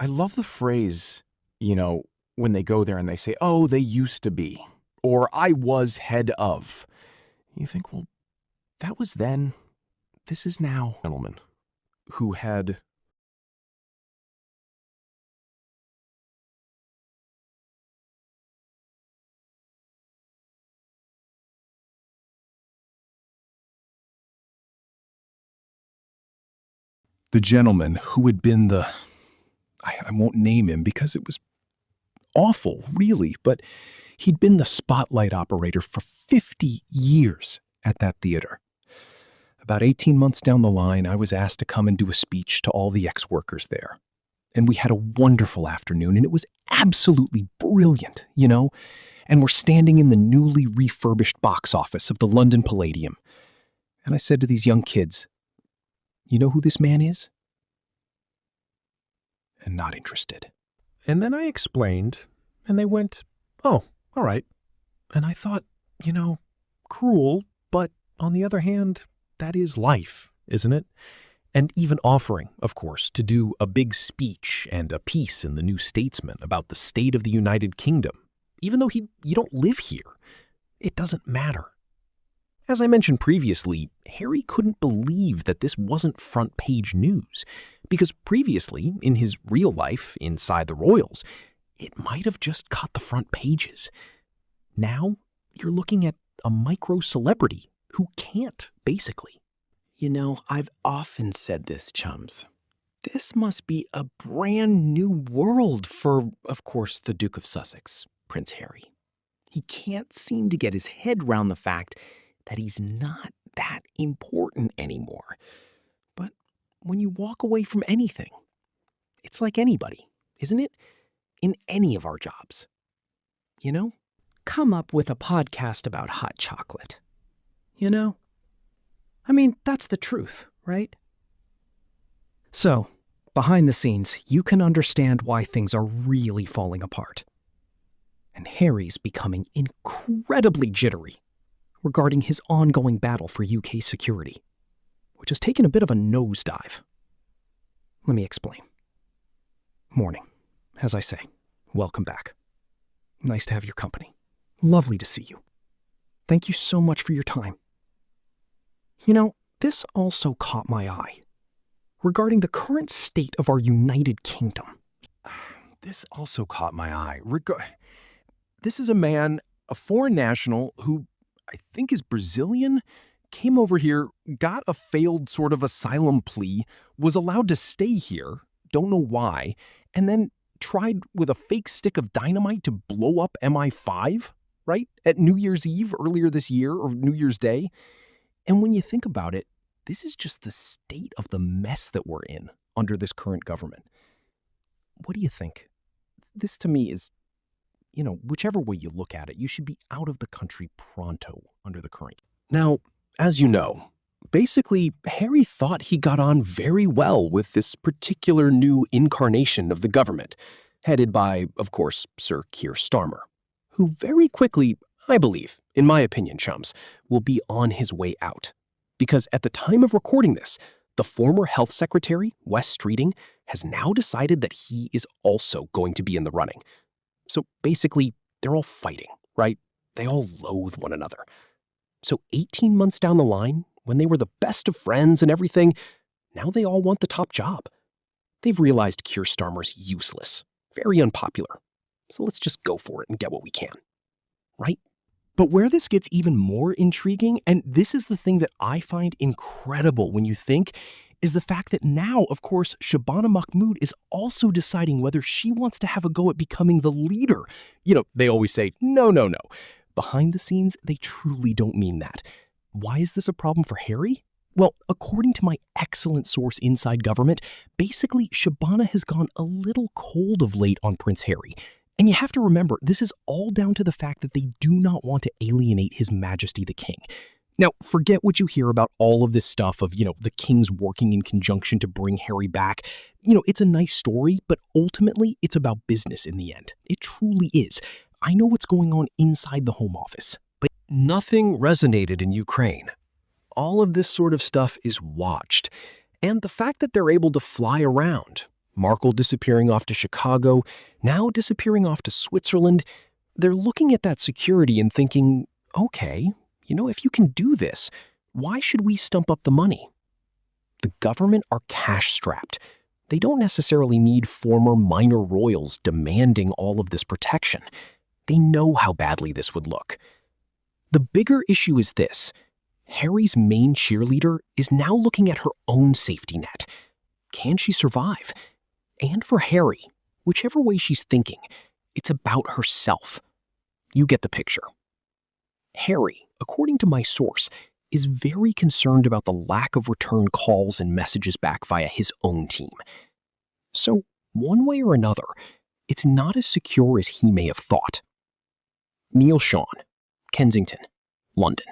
I love the phrase, when they go there and they say, oh, they used to be, or I was head of. You think, well, that was then. This is now. Gentleman who had the gentleman who had been I won't name him because it was awful, really, but he'd been the spotlight operator for 50 years at that theater. About 18 months down the line, I was asked to come and do a speech to all the ex-workers there. And we had a wonderful afternoon, and it was absolutely brilliant, And we're standing in the newly refurbished box office of the London Palladium. And I said to these young kids, you know who this man is? And not interested. And then I explained, and they went, oh, all right. And I thought, cruel, but on the other hand, that is life, isn't it? And even offering, of course, to do a big speech and a piece in the New Statesman about the state of the United Kingdom, even though you don't live here, it doesn't matter. As I mentioned previously, Harry couldn't believe that this wasn't front-page news, because previously, in his real life inside the Royals, it might have just caught the front pages. Now, you're looking at a micro-celebrity who can't, basically. I've often said this, chums. This must be a brand new world for, of course, the Duke of Sussex, Prince Harry. He can't seem to get his head round the fact that he's not that important anymore. But when you walk away from anything, it's like anybody, isn't it? In any of our jobs. Come up with a podcast about hot chocolate. That's the truth, right? So, behind the scenes, you can understand why things are really falling apart. And Harry's becoming incredibly jittery regarding his ongoing battle for UK security, which has taken a bit of a nosedive. Let me explain. Morning. As I say, welcome back. Nice to have your company. Lovely to see you. Thank you so much for your time. This also caught my eye regarding the current state of our United Kingdom. This also caught my eye. This is a man, a foreign national, who I think is Brazilian, came over here, got a failed sort of asylum plea, was allowed to stay here, don't know why, and then tried with a fake stick of dynamite to blow up MI5, right? At New Year's Eve earlier this year, or New Year's Day. And when you think about it, this is just the state of the mess that we're in under this current government. What do you think? This to me is, whichever way you look at it, you should be out of the country pronto under the current. Now, as you know, basically, Harry thought he got on very well with this particular new incarnation of the government, headed by, of course, Sir Keir Starmer, who very quickly, I believe, in my opinion, chums, will be on his way out. Because at the time of recording this, the former health secretary, Wes Streeting, has now decided that he is also going to be in the running. So basically, they're all fighting, right? They all loathe one another. So 18 months down the line, when they were the best of friends and everything, now they all want the top job. They've realized Keir Starmer's useless, very unpopular. So let's just go for it and get what we can, right? But where this gets even more intriguing, and this is the thing that I find incredible when you think, is the fact that now, of course, Shabana Mahmood is also deciding whether she wants to have a go at becoming the leader. They always say, no. Behind the scenes, they truly don't mean that. Why is this a problem for Harry? Well, according to my excellent source inside government, basically, Shabana has gone a little cold of late on Prince Harry. And you have to remember, this is all down to the fact that they do not want to alienate His Majesty the King. Now, forget what you hear about all of this stuff of, the kings working in conjunction to bring Harry back. It's a nice story, but ultimately, it's about business in the end. It truly is. I know what's going on inside the Home Office, but nothing resonated in Ukraine. All of this sort of stuff is watched. And the fact that they're able to fly around, Markle disappearing off to Chicago, now disappearing off to Switzerland. They're looking at that security and thinking, okay, if you can do this, why should we stump up the money? The government are cash-strapped. They don't necessarily need former minor royals demanding all of this protection. They know how badly this would look. The bigger issue is this. Harry's main cheerleader is now looking at her own safety net. Can she survive? And for Harry, whichever way she's thinking, it's about herself. You get the picture. Harry, according to my source, is very concerned about the lack of return calls and messages back via his own team. So, one way or another, it's not as secure as he may have thought. Neil Sean, Kensington, London.